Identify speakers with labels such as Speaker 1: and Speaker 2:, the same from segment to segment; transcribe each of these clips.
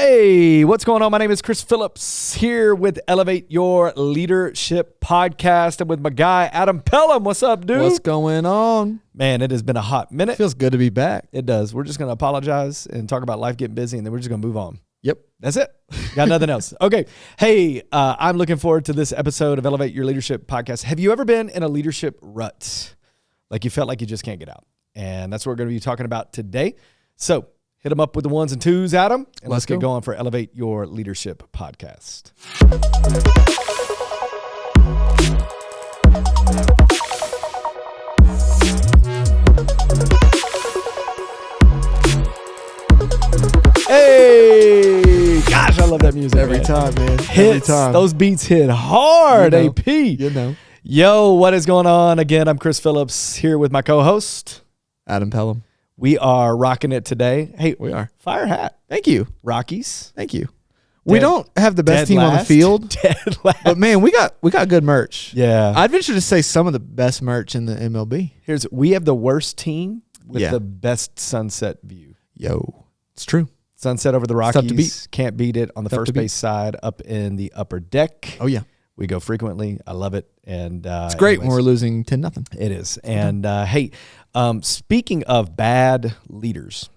Speaker 1: Hey, what's going on? My name is Chris Phillips here with Elevate Your Leadership Podcast. I'm with my guy, Adam Pelham. What's up, dude?
Speaker 2: What's going on?
Speaker 1: Man, it has been a hot minute.
Speaker 2: Feels good to be back.
Speaker 1: It does. We're just going to apologize and talk about life getting busy, and then we're just going to move on.
Speaker 2: Yep.
Speaker 1: That's it. Got nothing else. Okay. Hey, I'm looking forward to this episode of Elevate Your Leadership Podcast. Have you ever been in a leadership rut? Like you felt like you just can't get out? And that's what we're going to be talking about today. So hit them up with the ones and twos, Adam, and let's get going for Elevate Your Leadership Podcast. Hey, gosh, I love that music
Speaker 2: Every time, man.
Speaker 1: Hits.
Speaker 2: Every time.
Speaker 1: Those beats hit hard,
Speaker 2: You know.
Speaker 1: AP.
Speaker 2: You know.
Speaker 1: Yo, what is going on? Again, I'm Chris Phillips here with my co-host.
Speaker 2: Adam Pelham.
Speaker 1: We are rocking it today. Hey,
Speaker 2: We are.
Speaker 1: fire hat.
Speaker 2: Thank you.
Speaker 1: Rockies.
Speaker 2: Thank you. We don't have the best
Speaker 1: Dead
Speaker 2: team on the
Speaker 1: last.
Speaker 2: field,
Speaker 1: Dead last.
Speaker 2: but man, we got good merch.
Speaker 1: Yeah.
Speaker 2: I'd venture to say some of the best merch in the MLB.
Speaker 1: We have the worst team with
Speaker 2: Yeah.
Speaker 1: the best sunset view.
Speaker 2: Yo, it's true.
Speaker 1: Sunset over the
Speaker 2: tough
Speaker 1: Rockies.
Speaker 2: to beat.
Speaker 1: Can't beat it on the
Speaker 2: Tough
Speaker 1: first
Speaker 2: to beat.
Speaker 1: base side up in the upper deck.
Speaker 2: Oh yeah,
Speaker 1: We go frequently. I love it. And
Speaker 2: it's great when we're losing 10-0.
Speaker 1: It is. And hey, speaking of bad leaders,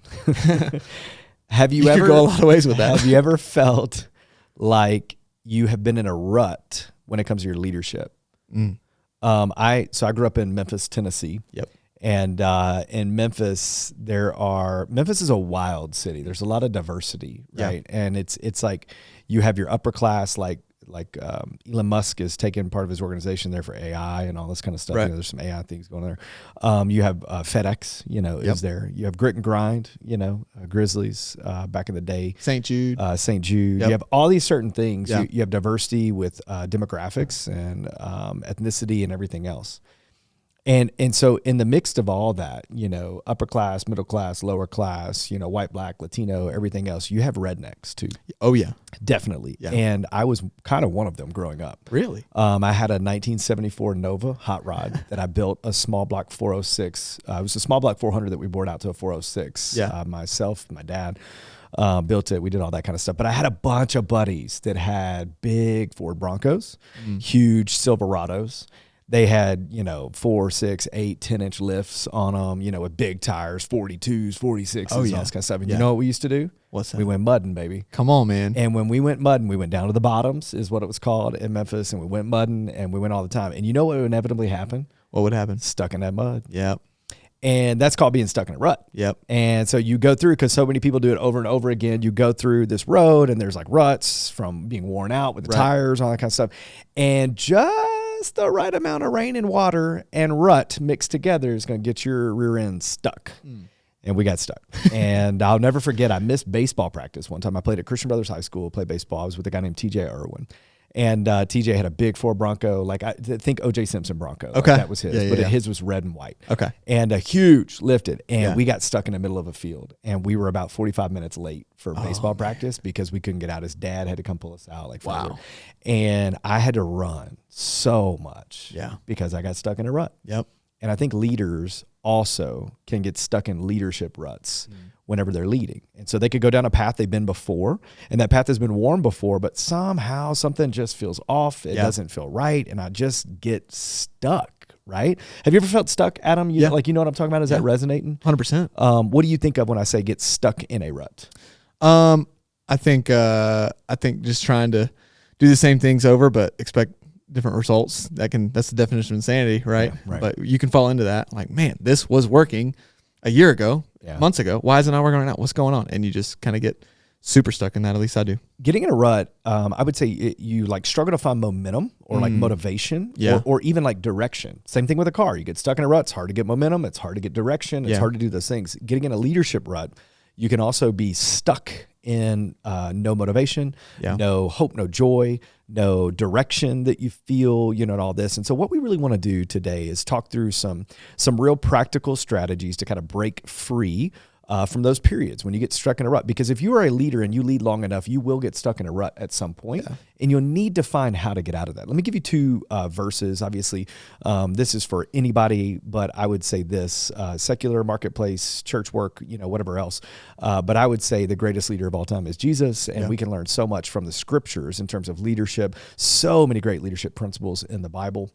Speaker 1: have you
Speaker 2: You
Speaker 1: ever
Speaker 2: could go a lot of ways with that.
Speaker 1: Have you ever felt like you have been in a rut when it comes to your leadership?
Speaker 2: Mm.
Speaker 1: I grew up in Memphis, Tennessee.
Speaker 2: Yep.
Speaker 1: And in Memphis, Memphis is a wild city. There's a lot of diversity, right? Yeah. And it's like you have your upper class, like Elon Musk is taking part of his organization there for AI and all this kind of stuff.
Speaker 2: Right.
Speaker 1: You know, there's some AI things going on there. You have FedEx, is there. You have Grit and Grind, Grizzlies back in the day.
Speaker 2: St. Jude.
Speaker 1: St. Jude.
Speaker 2: Yep.
Speaker 1: You have all these certain things.
Speaker 2: Yeah.
Speaker 1: You have diversity with demographics and ethnicity and everything else. And so in the mix of all that, upper class, middle class, lower class, white, black, Latino, everything else, you have rednecks too.
Speaker 2: Oh yeah,
Speaker 1: Definitely.
Speaker 2: Yeah.
Speaker 1: And I was kind of one of them growing up.
Speaker 2: really?
Speaker 1: I had a 1974 Nova hot rod that I built a small block 406. It was a small block 400 that we bored out to a 406.
Speaker 2: Yeah.
Speaker 1: Myself, my dad built it. We did all that kind of stuff. But I had a bunch of buddies that had big Ford Broncos, huge Silverados. They had, 4, 6, 8, 10-inch lifts on them, with big tires, 42s, 46s,
Speaker 2: Oh,
Speaker 1: all
Speaker 2: yeah.
Speaker 1: this kind of stuff. And
Speaker 2: Yeah.
Speaker 1: you know what we used to do?
Speaker 2: What's that?
Speaker 1: We went mudding, baby.
Speaker 2: Come on, man.
Speaker 1: And when we went mudding, we went down to the bottoms, is what it was called in Memphis. And we went mudding, and we went all the time. And you know what would inevitably happen?
Speaker 2: What would happen?
Speaker 1: Stuck in that mud.
Speaker 2: Yep.
Speaker 1: And that's called being stuck in a rut.
Speaker 2: Yep.
Speaker 1: And so you go through, because so many people do it over and over again, you go through this road and there's like ruts from being worn out with the
Speaker 2: Right.
Speaker 1: tires, all that kind of stuff. And just the right amount of rain and water and rut mixed together is going to get your rear end stuck. And we got stuck. And I'll never forget, I missed baseball practice one time. I played at Christian Brothers High School, played baseball. I was with a guy named TJ Irwin. And TJ had a big Ford Bronco, like I think O.J. Simpson Bronco. Like
Speaker 2: Okay.
Speaker 1: that was his.
Speaker 2: Yeah, yeah,
Speaker 1: but
Speaker 2: yeah.
Speaker 1: his was red and white.
Speaker 2: Okay.
Speaker 1: And a huge lifted. And
Speaker 2: Yeah.
Speaker 1: we got stuck in the middle of a field. And we were about 45 minutes late for baseball practice because we couldn't get out. His dad had to come pull us out.
Speaker 2: Wow.
Speaker 1: And I had to run so much
Speaker 2: Yeah.
Speaker 1: because I got stuck in a rut.
Speaker 2: Yep.
Speaker 1: And I think leaders also can get stuck in leadership ruts whenever they're leading. And so they could go down a path they've been before, and that path has been worn before, but somehow something just feels off. It
Speaker 2: Yeah.
Speaker 1: doesn't feel right. And I just get stuck, right? Have you ever felt stuck, Adam?
Speaker 2: Yeah.
Speaker 1: Like, you know what I'm talking about? Is that resonating?
Speaker 2: 100%.
Speaker 1: What do you think of when I say get stuck in a rut?
Speaker 2: I think just trying to do the same things over but expect different results. That's the definition of insanity, right?
Speaker 1: Yeah, right.
Speaker 2: But you can fall into that. Like, man, this was working a year ago,
Speaker 1: Yeah.
Speaker 2: months ago. Why is it not working right now? What's going on? And you just kind of get super stuck in that. At least I do.
Speaker 1: Getting in a rut, I would say you like struggle to find momentum or like motivation
Speaker 2: Yeah.
Speaker 1: or even like direction. Same thing with a car. You get stuck in a rut. It's hard to get momentum. It's hard to get direction. It's
Speaker 2: Yeah.
Speaker 1: hard to do those things. Getting in a leadership rut, you can also be stuck in no motivation,
Speaker 2: Yeah.
Speaker 1: no hope, no joy, no direction that you feel, and all this. And so what we really want to do today is talk through some real practical strategies to kind of break free from those periods when you get stuck in a rut. Because if you are a leader and you lead long enough, you will get stuck in a rut at some point, and you'll need to find how to get out of that. Let me give you two verses. Obviously, this is for anybody, but I would say this, secular, marketplace, church work, whatever else. But I would say the greatest leader of all time is Jesus, and we can learn so much from the scriptures in terms of leadership. So many great leadership principles in the Bible.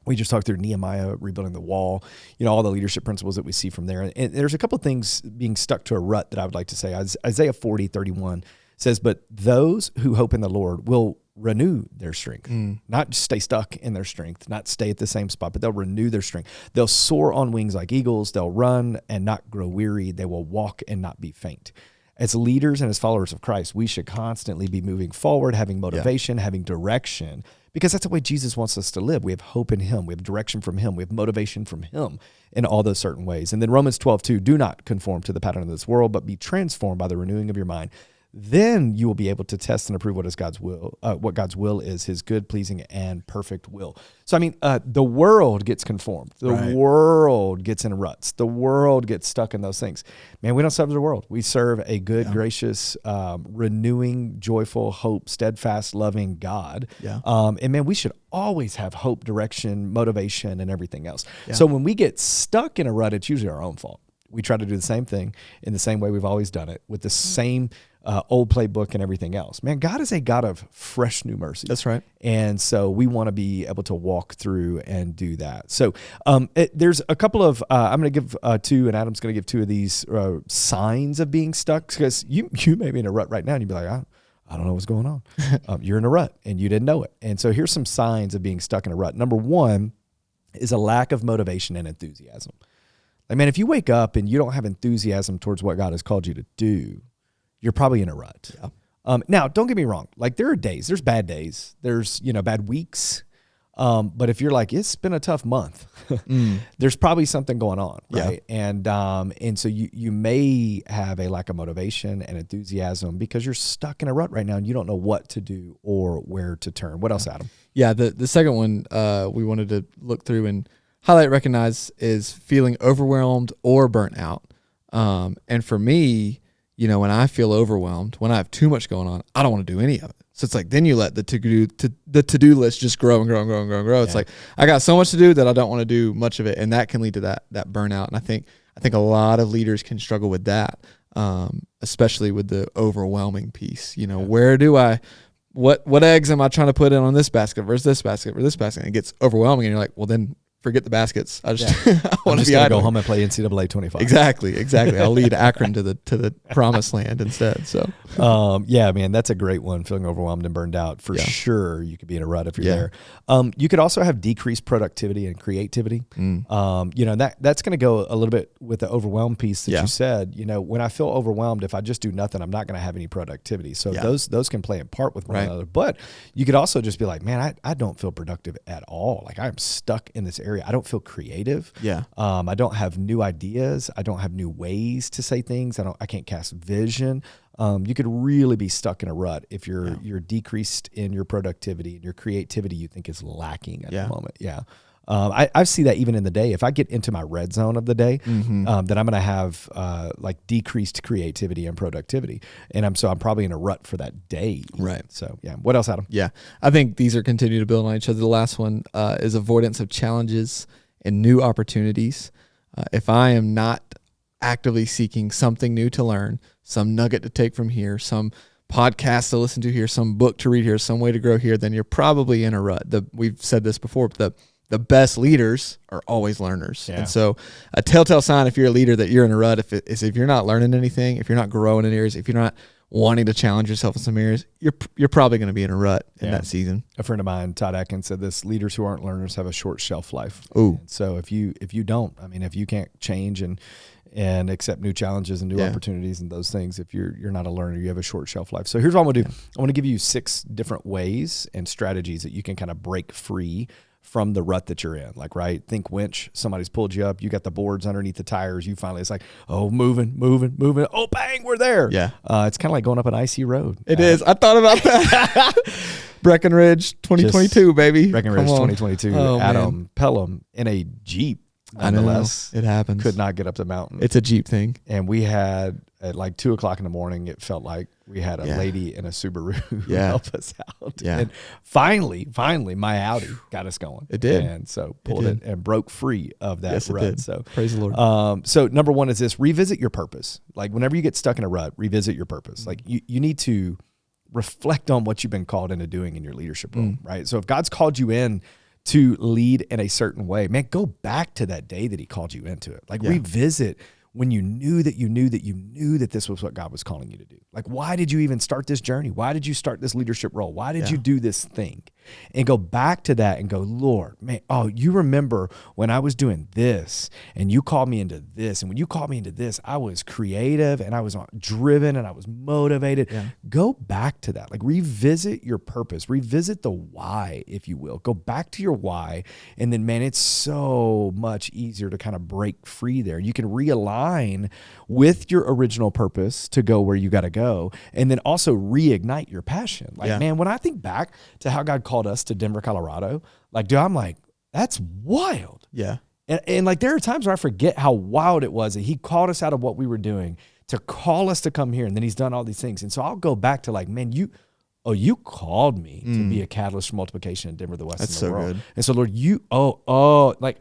Speaker 1: We just talked through Nehemiah, rebuilding the wall, all the leadership principles that we see from there. And there's a couple of things being stuck to a rut that I would like to say. Isaiah 40:31 says, but those who hope in the Lord will renew their strength, not stay stuck in their strength, not stay at the same spot, but they'll renew their strength. They'll soar on wings like eagles. They'll run and not grow weary. They will walk and not be faint. As leaders and as followers of Christ, we should constantly be moving forward, having motivation, having direction, because that's the way Jesus wants us to live. We have hope in him. We have direction from him. We have motivation from him in all those certain ways. And then Romans 12:2, do not conform to the pattern of this world, but be transformed by the renewing of your mind. Then you will be able to test and approve what is God's will, what God's will is, his good, pleasing, and perfect will. So, the world gets conformed. The world gets in ruts. The world gets stuck in those things. Man, we don't serve the world. We serve a good, gracious, renewing, joyful, hope, steadfast, loving God. And man, we should always have hope, direction, motivation, and everything else. So when we get stuck in a rut, it's usually our own fault. We try to do the same thing in the same way we've always done it, with the same old playbook and everything else. Man, God is a God of fresh new mercies.
Speaker 2: That's right.
Speaker 1: And so we want to be able to walk through and do that. So there's a couple of, I'm going to give two, and Adam's going to give two of these signs of being stuck, because you may be in a rut right now and you'd be like, I don't know what's going on. You're in a rut and you didn't know it. And so here's some signs of being stuck in a rut. Number one is a lack of motivation and enthusiasm. Like, man, if you wake up and you don't have enthusiasm towards what God has called you to do, you're probably in a rut. Now, don't get me wrong. Like, there are days, there's bad days, there's, bad weeks. But if you're like, it's been a tough month, there's probably something going on, right? And so you may have a lack of motivation and enthusiasm because you're stuck in a rut right now and you don't know what to do or where to turn. What else, Adam?
Speaker 2: Yeah, the second one we wanted to look through and highlight, recognize, is feeling overwhelmed or burnt out. And for me, when I feel overwhelmed, when I have too much going on, I don't want to do any of it. So it's like, then you let the to-do list just grow and grow and grow and grow and grow. It's like, I got so much to do that I don't want to do much of it. And that can lead to that burnout. And I think a lot of leaders can struggle with that, especially with the overwhelming piece. Where do what eggs am I trying to put in on this basket versus this basket or this basket? And it gets overwhelming and you're like, well, then forget the baskets. I just I want to be
Speaker 1: go home and play NCAA 25.
Speaker 2: Exactly. I'll lead Akron to the promised land instead. So,
Speaker 1: man, that's a great one. Feeling overwhelmed and burned out, for sure. You could be in a rut if you're there. You could also have decreased productivity and creativity. That's going to go a little bit with the overwhelmed piece that you said. When I feel overwhelmed, if I just do nothing, I'm not going to have any productivity. So those can play a part with one another. But you could also just be like, man, I don't feel productive at all. Like, I'm stuck in this area. I don't feel creative. I don't have new ideas. I don't have new ways to say things. I can't cast vision. You could really be stuck in a rut if you're decreased in your productivity and your creativity you think is lacking at the moment. I see that even in the day. If I get into my red zone of the day, then I'm going to have like decreased creativity and productivity, and I'm probably in a rut for that day.
Speaker 2: Right.
Speaker 1: So what else, Adam?
Speaker 2: I think these are continuing to build on each other. The last one is avoidance of challenges and new opportunities. If I am not actively seeking something new to learn, some nugget to take from here, some podcast to listen to here, some book to read here, some way to grow here, then you're probably in a rut. We've said this before, but the best leaders are always learners. And so a telltale sign if you're a leader that you're in a rut if you're not learning anything, if you're not growing in areas, if you're not wanting to challenge yourself in some areas, you're probably going to be in a rut in that season.
Speaker 1: A friend of mine, Todd Atkins, said this: leaders who aren't learners have a short shelf life.
Speaker 2: Ooh.
Speaker 1: And so if you don't, if you can't change and accept new challenges and new opportunities and those things, if you're not a learner, you have a short shelf life. So here's what I'm going to do. I want to give you 6 different ways and strategies that you can kind of break free from the rut that you're in. Like, right, think winch, somebody's pulled you up, you got the boards underneath the tires, you finally, it's like, moving, oh, bang, we're there. It's kind of like going up an icy road.
Speaker 2: It is. I thought about that. Breckenridge 2022, baby.
Speaker 1: Breckenridge 2022, Adam Pelham in a Jeep. Nonetheless,
Speaker 2: it happens.
Speaker 1: could not get up the mountain.
Speaker 2: It's a Jeep thing.
Speaker 1: And we had at like 2:00 in the morning, it felt like we had a
Speaker 2: Yeah.
Speaker 1: lady in a Subaru who
Speaker 2: Yeah.
Speaker 1: helped us out.
Speaker 2: Yeah.
Speaker 1: And finally, my Audi got us going.
Speaker 2: It did.
Speaker 1: And so pulled
Speaker 2: did.
Speaker 1: it and broke free of that
Speaker 2: Yes, it
Speaker 1: rut.
Speaker 2: did.
Speaker 1: So
Speaker 2: Praise the Lord.
Speaker 1: so number one is this: revisit your purpose. Like whenever you get stuck in a rut, revisit your purpose. Like you need to reflect on what you've been called into doing in your leadership role, right? So if God's called you in to lead in a certain way, man, go back to that day that he called you into it. Like revisit when you knew that this was what God was calling you to do. Like, why did you even start this journey? Why did you start this leadership role? Why did you do this thing? And go back to that and go, Lord, man, you remember when I was doing this and you called me into this. And when you called me into this, I was creative and I was driven and I was motivated.
Speaker 2: Yeah.
Speaker 1: Go back to that. Like revisit your purpose, revisit the why, if you will. Go back to your why. And then, man, it's so much easier to kind of break free there. You can realign with your original purpose to go where you got to go. And then also reignite your passion. Like, man, when I think back to how God called us to Denver, Colorado, like, dude, I'm like, that's wild.
Speaker 2: Yeah.
Speaker 1: And like, there are times where I forget how wild it was that he called us out of what we were doing to call us to come here. And then he's done all these things. And so I'll go back to like, man, you called me to be a catalyst for multiplication in Denver, the West,
Speaker 2: That's
Speaker 1: and the
Speaker 2: so
Speaker 1: world.
Speaker 2: good.
Speaker 1: And so, Lord, like,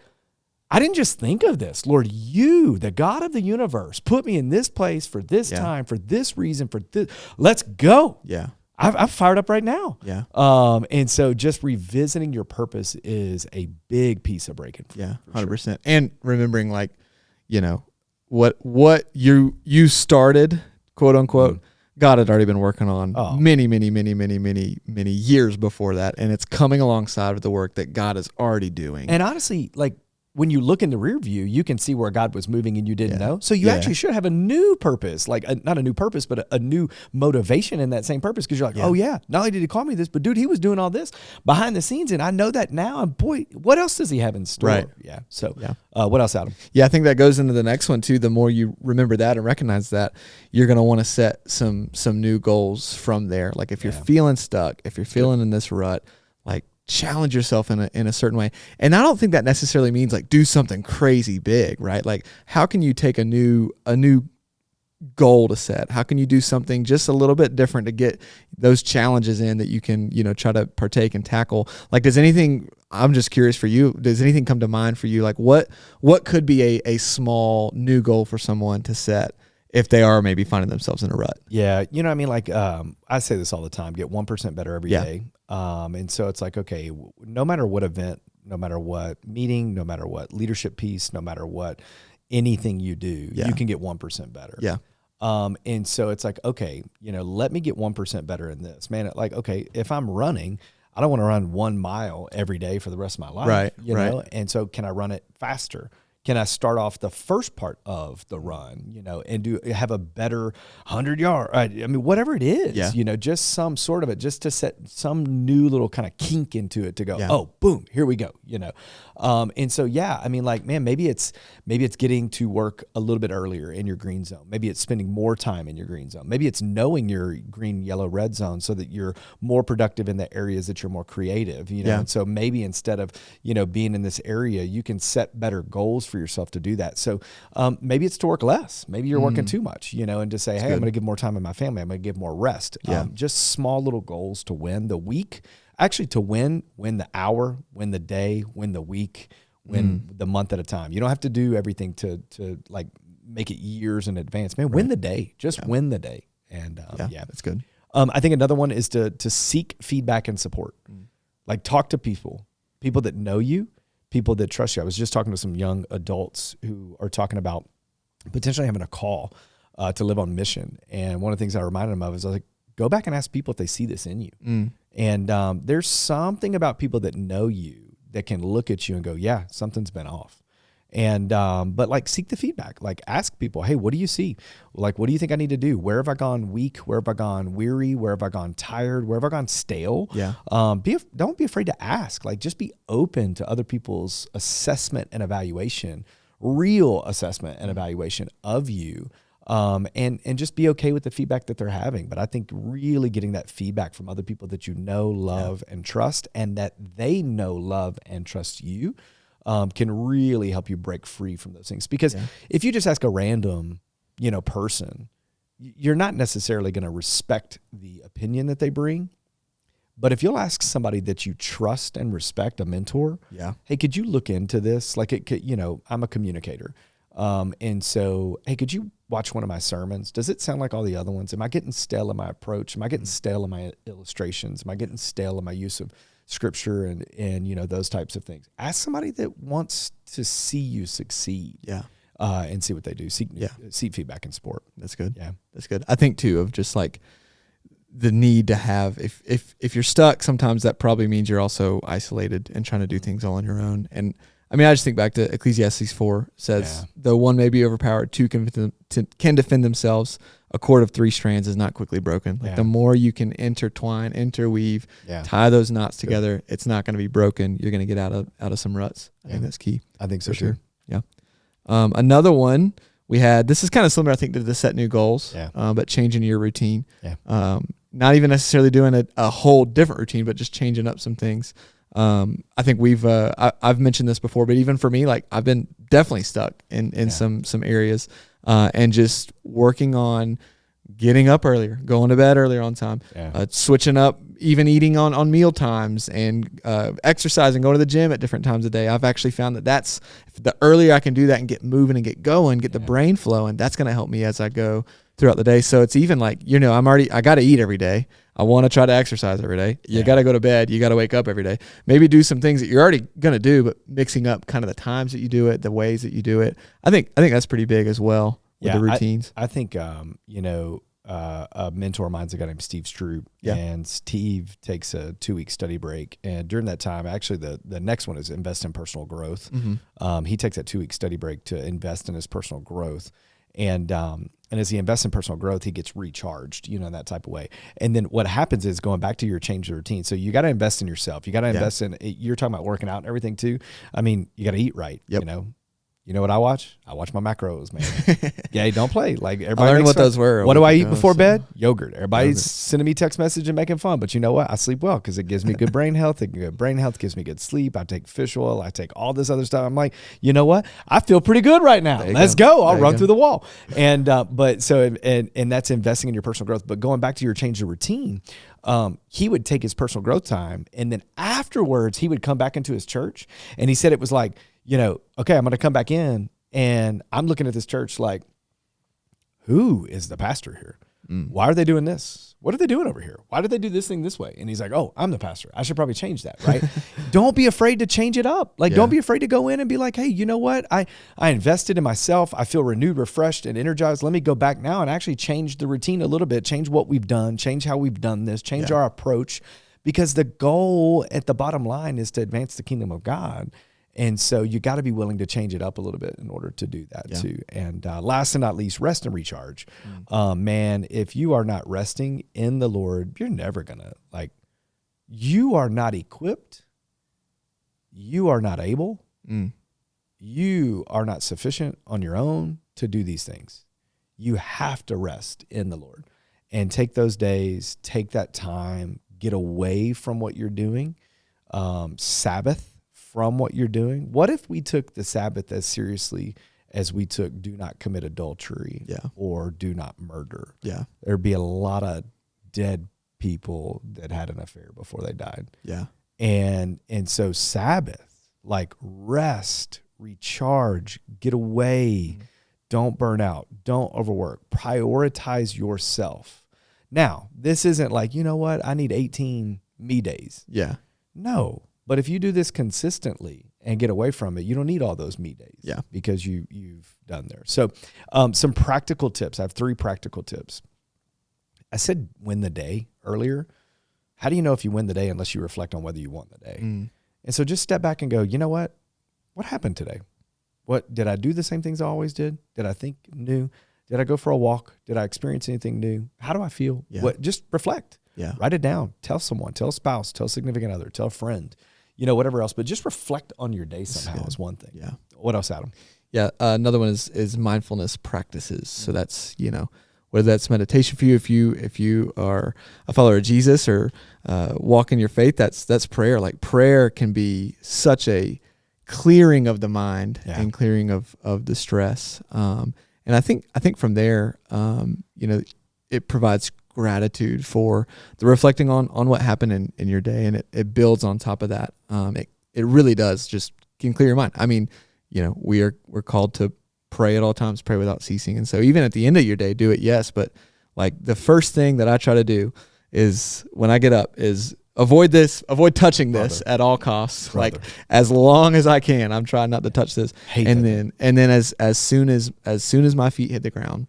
Speaker 1: I didn't just think of this. Lord, you, the God of the universe, put me in this place for this time, for this reason, for this. Let's go.
Speaker 2: Yeah.
Speaker 1: I'm fired up right now.
Speaker 2: Yeah.
Speaker 1: And so just revisiting your purpose is a big piece of breaking free.
Speaker 2: Yeah. 100%. And remembering, like, you know, what you started, quote unquote, God had already been working on many years before that. And it's coming alongside of the work that God is already doing.
Speaker 1: And honestly, like, when you look in the rear view, you can see where God was moving and you didn't know. So you actually should have a new purpose, like not a new purpose, but a new motivation in that same purpose. Because you're like, oh yeah, not only did he call me this, but dude, he was doing all this behind the scenes. And I know that now. And boy, what else does he have in store?
Speaker 2: Right.
Speaker 1: Yeah. So what else, Adam?
Speaker 2: Yeah, I think that goes into the next one too. The more you remember that and recognize that, you're going to want to set some new goals from there. Like if you're feeling stuck, if you're feeling in this rut, like, challenge yourself in a certain way. And I don't think that necessarily means like do something crazy big, right? Like how can you take a new goal to set? How can you do something just a little bit different to get those challenges in that you can, try to partake and tackle? Like, I'm just curious for you, does anything come to mind for you? Like what could be a small new goal for someone to set if they are maybe finding themselves in a rut?
Speaker 1: Yeah. You know what I mean? Like, I say this all the time, get 1% better every day. And so it's like, okay, no matter what event, no matter what meeting, no matter what leadership piece, no matter what, anything you do, you can get 1% better.
Speaker 2: Yeah.
Speaker 1: And so it's like, okay, let me get 1% better in this, man. Like, okay, if I'm running, I don't want to run 1 mile every day for the rest of my life.
Speaker 2: Right.
Speaker 1: You know? And so can I run it faster? Can I start off the first part of the run, and have a better 100-yard, I mean, whatever it is, just some sort of it, just to set some new little kind of kink into it to go, oh, boom, here we go, and so, I mean, like, man, maybe it's getting to work a little bit earlier in your green zone. Maybe it's spending more time in your green zone. Maybe it's knowing your green, yellow, red zone so that you're more productive in the areas that you're more creative, and so maybe instead of, being in this area, you can set better goals for yourself to do that. So maybe it's to work less. Maybe you're working too much, and to say, hey, I'm going to give more time to my family. I'm going to give more rest. Just small little goals to win the week, actually to win the hour, win the day, win the week, win the month at a time. You don't have to do everything to like make it years in advance, man. Win the day, just win the day. And
Speaker 2: that's good.
Speaker 1: I think another one is to seek feedback and support. Like talk to people that know you, people that trust you. I was just talking to some young adults who are talking about potentially having a call to live on mission. And one of the things I reminded them of is I was like, go back and ask people if they see this in you. And there's something about people that know you that can look at you and go, yeah, something's been off. And, but like seek the feedback, like ask people, hey, what do you see? Like, what do you think I need to do? Where have I gone weak? Where have I gone weary? Where have I gone tired? Where have I gone stale?
Speaker 2: Yeah.
Speaker 1: Don't be afraid to ask, like just be open to other people's assessment and evaluation, real assessment and evaluation of you. And just be okay with the feedback that they're having. But I think really getting that feedback from other people that you know, love, and trust, and that they know, love, and trust you, can really help you break free from those things. Because if you just ask a random, person, you're not necessarily going to respect the opinion that they bring. But if you'll ask somebody that you trust and respect, a mentor, hey, could you look into this? Like, I'm a communicator. And so, hey, could you watch one of my sermons? Does it sound like all the other ones? Am I getting stale in my approach? Am I getting stale in my illustrations? Am I getting stale in my use of scripture and those types of things? Ask somebody that wants to see you succeed. And see what they do. Seek feedback and support.
Speaker 2: That's good.
Speaker 1: Yeah.
Speaker 2: That's good. I think too of just like the need to have, if you're stuck, sometimes that probably means you're also isolated and trying to do things all on your own. And I mean, I just think back to Ecclesiastes 4 says, though one may be overpowered, two can defend themselves. A cord of 3 strands is not quickly broken. Like the more you can intertwine, interweave, tie those knots together, it's not going to be broken. You're going to get out of some ruts. I think that's key.
Speaker 1: I think so
Speaker 2: for sure. Yeah. Another one we had, this is kind of similar, I think, to the set new goals, but changing your routine. Not even necessarily doing a whole different routine, but just changing up some things. I think I've mentioned this before, but even for me, like I've been definitely stuck in some areas, and just working on getting up earlier, going to bed earlier on time, switching up, even eating on meal times, and exercising, going to the gym at different times of day. I've actually found that's the earlier I can do that and get moving and get going, get the brain flowing, that's going to help me as I go throughout the day. So it's even like, I got to eat every day. I want to try to exercise every day. You got to go to bed. You got to wake up every day. Maybe do some things that you're already going to do, but mixing up kind of the times that you do it, the ways that you do it. I think that's pretty big as well with the routines.
Speaker 1: I think, a mentor of mine's a guy named Steve Stroop, and Steve takes a 2-week study break. And during that time, actually the next one is invest in personal growth. He takes that 2-week study break to invest in his personal growth. And as he invests in personal growth, he gets recharged, in that type of way. And then what happens is, going back to your change of routine. So you got to invest in yourself. You got to invest in, you're talking about working out and everything too. I mean, you got to eat right, You know what I watch? I watch my macros, man. Don't play. Like, everybody
Speaker 2: I learned what those were.
Speaker 1: What do I eat before bed? Yogurt. Everybody's sending me text message and making fun, but you know what? I sleep well because it gives me good brain health. Good brain health gives me good sleep. I take fish oil. I take all this other stuff. I'm like, you know what? I feel pretty good right now. Let's go. I'll run through the wall. And but so and that's investing in your personal growth. But going back to your change of routine, he would take his personal growth time, and then afterwards he would come back into his church, and he said it was like, okay, I'm going to come back in, and I'm looking at this church like, who is the pastor here? Why are they doing this? What are they doing over here? Why did they do this thing this way? And he's like, oh, I'm the pastor. I should probably change that, right? Don't be afraid to change it up. Like, don't be afraid to go in and be like, hey, you know what? I invested in myself. I feel renewed, refreshed, and energized. Let me go back now and actually change the routine a little bit, change what we've done, change how we've done this, change our approach, because the goal at the bottom line is to advance the kingdom of God. And so you got to be willing to change it up a little bit in order to do that too. And last and not least, rest and recharge. Man, if you are not resting in the Lord, you're never going to, you are not equipped. You are not able. You are not sufficient on your own to do these things. You have to rest in the Lord and take those days, take that time, get away from what you're doing, Sabbath from what you're doing. What if we took the Sabbath as seriously as we took do not commit adultery or do not murder? There'd be a lot of dead people that had an affair before they died. And so Sabbath, like rest, recharge, get away, don't burn out, don't overwork, prioritize yourself. Now, this isn't like, you know what, I need 18 me days. No. But if you do this consistently and get away from it, you don't need all those me days because you've done there. So some practical tips. I have 3 practical tips. I said win the day earlier. How do you know if you win the day unless you reflect on whether you won the day? And so just step back and go, you know what? What happened today? What did I do the same things I always did? Did I think new? Did I go for a walk? Did I experience anything new? How do I feel? What? Just reflect. Write it down. Tell someone. Tell a spouse. Tell a significant other. Tell a friend. Whatever else, but just reflect on your day somehow is one thing. What else, Adam?
Speaker 2: Another one is mindfulness practices. So that's, whether that's meditation for you, if you are a follower of Jesus or walk in your faith, that's prayer. Like, prayer can be such a clearing of the mind
Speaker 1: Yeah.
Speaker 2: and clearing of the stress. And I think from there, it provides gratitude for the reflecting on what happened in your day, and it builds on top of that. It really does just can clear your mind. I mean, we're called to pray at all times, pray without ceasing. And so even at the end of your day, do it. Yes. But like the first thing that I try to do is when I get up is avoid touching this at all costs.
Speaker 1: Brother.
Speaker 2: Like as long as I can, I'm trying not to touch this. And then as soon as my feet hit the ground,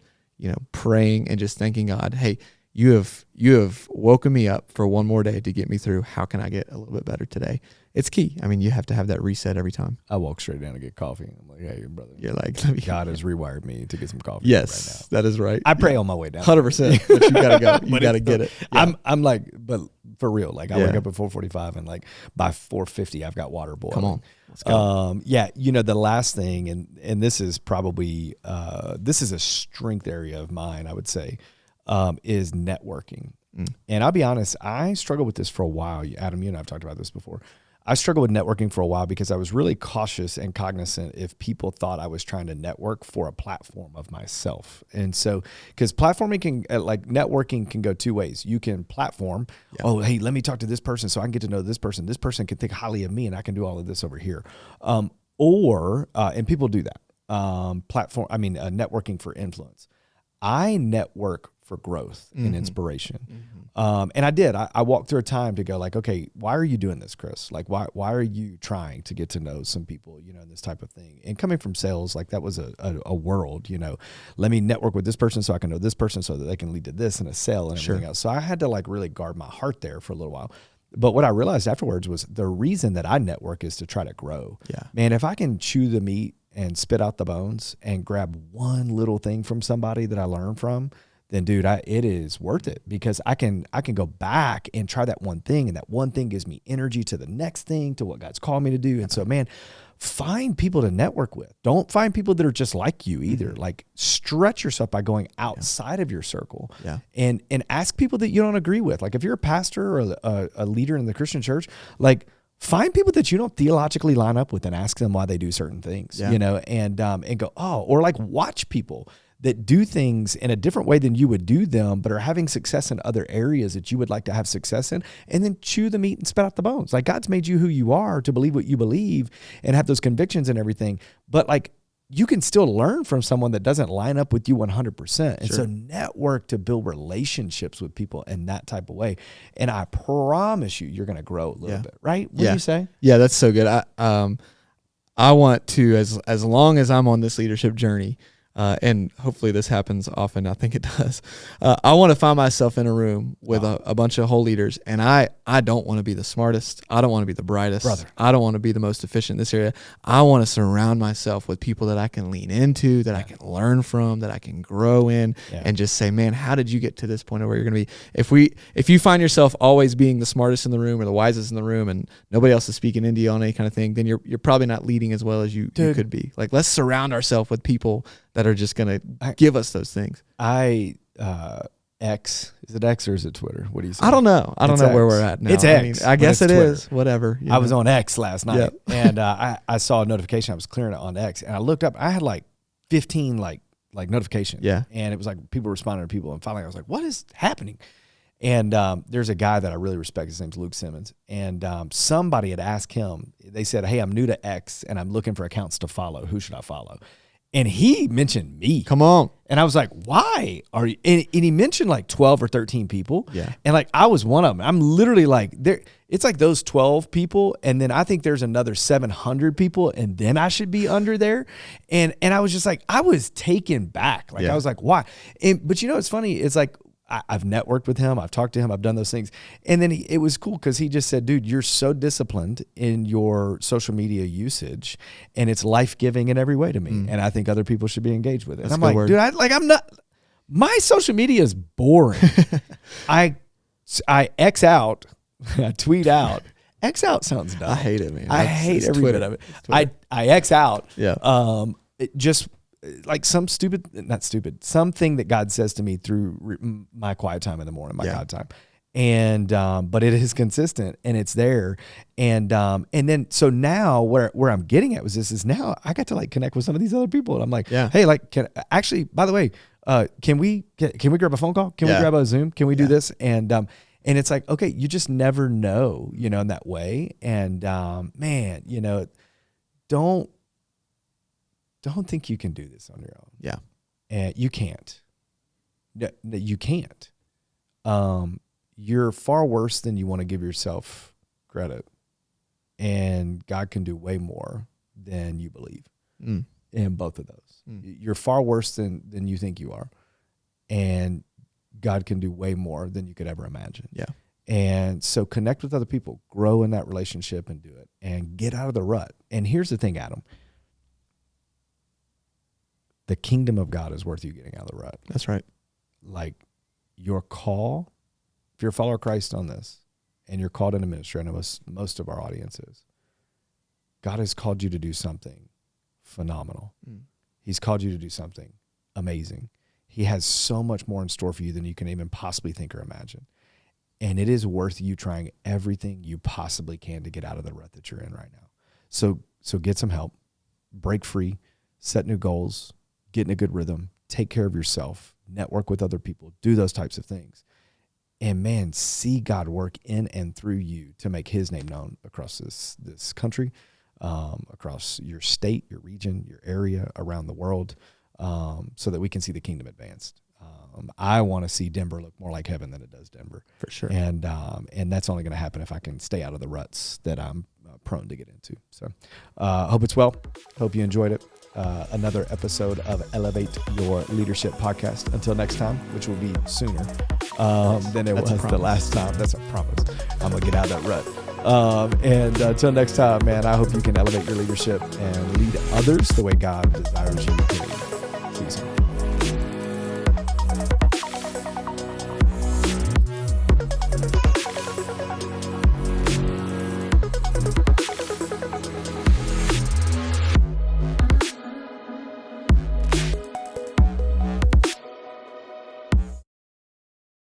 Speaker 2: praying and just thanking God, hey, you have woken me up for one more day to get me through. How can I get a little bit better today? It's key. I mean, you have to have that reset every time.
Speaker 1: I walk straight down to get coffee. I'm like, hey, brother.
Speaker 2: You're like,
Speaker 1: God has rewired me to get some coffee
Speaker 2: yes,
Speaker 1: right now.
Speaker 2: that is right.
Speaker 1: I pray on my way down.
Speaker 2: 100%. But you gotta go. You gotta get it. Yeah.
Speaker 1: I'm like, but for real, like I wake up at 4:45 and like by 4:50 I've got water boiling.
Speaker 2: Come on. Let's go.
Speaker 1: The last thing, and this is probably this is a strength area of mine, I would say, is networking. And I'll be honest, I struggled with this for a while. Adam, you and I have talked about this before. I struggled with networking for a while because I was really cautious and cognizant if people thought I was trying to network for a platform of myself. And so, because platforming networking can go two ways. You can platform, oh, hey, let me talk to this person so I can get to know this person. This person can think highly of me and I can do all of this over here. And people do that. Networking for influence. I network for growth and inspiration. And I did. I walked through a time to go like, okay, why are you doing this, Chris? Like, why are you trying to get to know some people, and this type of thing? And coming from sales, like that was a world, let me network with this person so I can know this person so that they can lead to this and a sale and everything else. So I had to like really guard my heart there for a little while. But what I realized afterwards was the reason that I network is to try to grow. Yeah, man, if I can chew the meat and spit out the bones and grab one little thing from somebody that I learn from, then dude, it is worth it because I can go back and try that one thing, and that one thing gives me energy to the next thing, to what God's called me to do. And so, man, find people to network with. Don't find people that are just like you either. Like stretch yourself by going outside of your circle and ask people that you don't agree with. Like if you're a pastor or a leader in the Christian church, like find people that you don't theologically line up with and ask them why they do certain things, and go, or like watch people that do things in a different way than you would do them, but are having success in other areas that you would like to have success in, and then chew the meat and spit out the bones. Like God's made you who you are to believe what you believe and have those convictions and everything. But like you can still learn from someone that doesn't line up with you 100%. And so network to build relationships with people in that type of way. And I promise you're going to grow a little bit, right? What do you say?
Speaker 2: Yeah, that's so good. I want to, as long as I'm on this leadership journey, and hopefully this happens often. I think it does. I want to find myself in a room with a bunch of whole leaders, and I don't want to be the smartest. I don't want to be the brightest.
Speaker 1: Brother.
Speaker 2: I don't want to be the most efficient in this area. I want to surround myself with people that I can lean into, that I can learn from, that I can grow in, and just say, man, how did you get to this point of where you're going to be? If you find yourself always being the smartest in the room or the wisest in the room and nobody else is speaking into you on any kind of thing, then you're probably not leading as well as you could be. Like, let's surround ourselves with people that are just going to give us those things.
Speaker 1: X, is it X or is it Twitter? What do you say?
Speaker 2: I don't know. I don't know where we're at now.
Speaker 1: It's X.
Speaker 2: I guess it is. Whatever.
Speaker 1: I was on X last night and I saw a notification. I was clearing it on X and I looked up. I had like 15 like notifications. Yeah. And it was like people responding to people. And finally I was like, what is happening? And there's a guy that I really respect. His name's Luke Simmons. And somebody had asked him, they said, hey, I'm new to X and I'm looking for accounts to follow. Who should I follow? And he mentioned me.
Speaker 2: Come on.
Speaker 1: And I was like, why are you? And he mentioned like 12 or 13 people. Yeah. And like, I was one of them. I'm literally like, it's like those 12 people. And then I think there's another 700 people. And then I should be under there. And I was just like, I was taken back. Like, I was like, why? But it's funny. It's like, I've networked with him. I've talked to him. I've done those things. And then it was cool because he just said, dude, you're so disciplined in your social media usage and it's life-giving in every way to me. And I think other people should be engaged with it.
Speaker 2: That's
Speaker 1: and I'm like, dude, I'm not, my social media is boring. I X out, I tweet out. X out sounds dumb.
Speaker 2: I hate it, man.
Speaker 1: I hate every bit of it. I X out.
Speaker 2: Yeah.
Speaker 1: It just, like something that God says to me through my quiet time in the morning, my God time. And but it is consistent and it's there. And then so now where I'm getting at was this is now I got to like connect with some of these other people, and I'm like,
Speaker 2: Yeah.
Speaker 1: hey, like actually, by the way, can we grab a phone call? Can we grab a Zoom? Can we do this? And it's like, okay, you just never know, you know, in that way. And man, you know, don't think you can do this on your own.
Speaker 2: Yeah.
Speaker 1: And you can't. No, you can't. You're far worse than you want to give yourself credit. And God can do way more than you believe in both of those. You're far worse than you think you are. And God can do way more than you could ever imagine.
Speaker 2: Yeah.
Speaker 1: And so connect with other people, grow in that relationship and do it, and get out of the rut. And here's the thing, Adam. The kingdom of God is worth you getting out of the rut.
Speaker 2: That's right.
Speaker 1: Like your call, if you're a follower of Christ on this and you're called into ministry, I know most of our audience is, God has called you to do something phenomenal. He's called you to do something amazing. He has so much more in store for you than you can even possibly think or imagine. And it is worth you trying everything you possibly can to get out of the rut that you're in right now. So get some help, break free, set new goals, get in a good rhythm, take care of yourself, network with other people, do those types of things. And man, see God work in and through you to make his name known across this country, across your state, your region, your area, around the world, so that we can see the kingdom advanced. I want to see Denver look more like heaven than it does Denver.
Speaker 2: For sure.
Speaker 1: And that's only going to happen if I can stay out of the ruts that I'm prone to get into. So hope it's well. Hope you enjoyed it. Another episode of Elevate Your Leadership podcast. Until next time, which will be sooner than it was the last time. That's a promise. I'm going to get out of that rut. And until next time, man, I hope you can elevate your leadership and lead others the way God desires you to lead. See you soon.